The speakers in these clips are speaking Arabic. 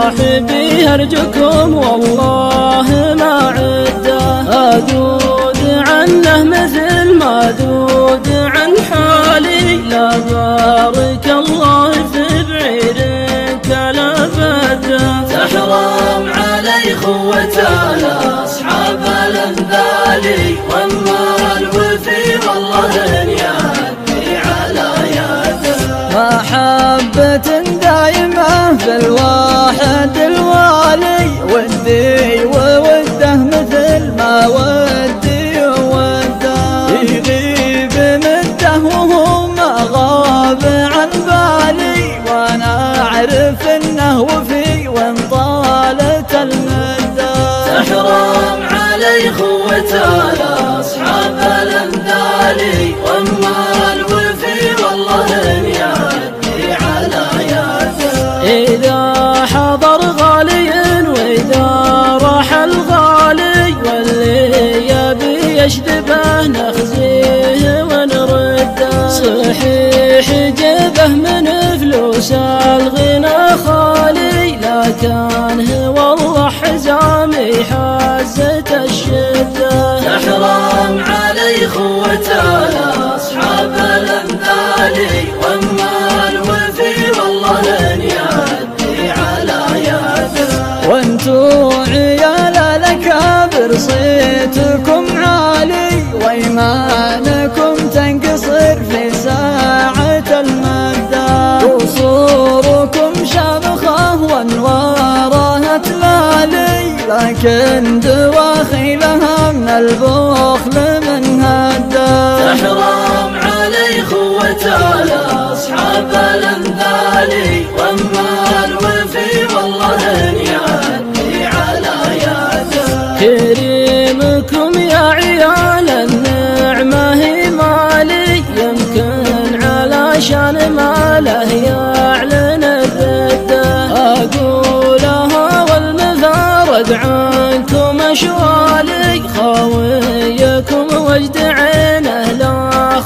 صاحبي أرجوكم والله ما عده، أذود عنه مثل ما ذود عن حالي. لا بارك الله في بعير كلفته، تحرم علي خوته لأصحاب الأنذال. واما الوفي والله إن يدي على يده، محبة دائمة في الواحد الوالي. ودي ووده مثل ما ودي ووده، يغيب مده وهو ما غاب عن بالي. وانا اعرف انه وفي وان طالت المده، تحرم علي خوته لاصحاب الأنذال. واما الوفي والله إن يدي على يده، إذا حضر غالي وإذا راح الغالي. واللي يبي يشذبه نخزيه ونرده، صحيح جيبه من فلوس الغنى خالي. لكن هو والله حزامي حازت الشدة، تحرم علي خوته لأصحاب الأنذال. واما الوفي والله إن يدي على يده، وانتو عيال الأكابر صيتكم عالي. وإيمانكم تنقصر في ساعة المدة، قصوركم شامخة وانوارها تلالي. لكن دواخلها من البخل من هده، تحرم علي خوته لأصحاب الأنذال. واما الوفي والله إن يدي على يده، كريمكم يا عيال النعمة هي مالي. يمكن علشان ماله يعلن الردة، أقولها والمفارق عنكم أشوالي. خاويكم وجد عينه لا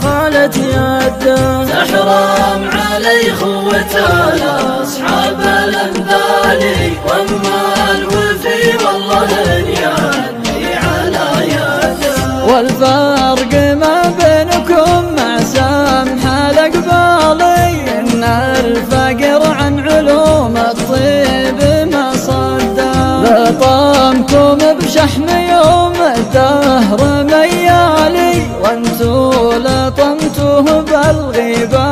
خالت يده، تحرم علي خوته لأصحاب الأنذال. واما الوفي والله إن يدي على يده، والفرق ما بينكم مع سمح الأقبالي. إن الفقر عن علوم الطيب ما صده، لطمكم بشحم يوم الدهر ميالي. وانتو لطمتوه بالغيبة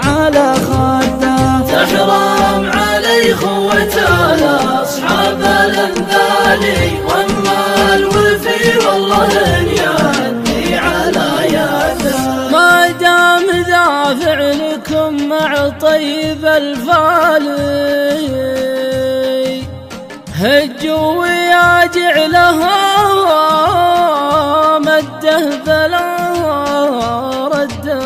على خده، تحرم علي خوته لأصحاب الأنذال. واما الوفي والله إن يدي على يده، ما دام ذا فعلكم مع طيب الفالي. هجوا ويا جعلها مده فلا رده،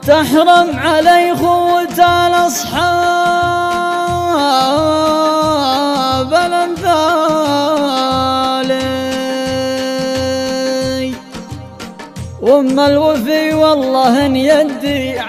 تحرم علي خوته لأصحاب الأنذال. واما الوفي والله إن يدي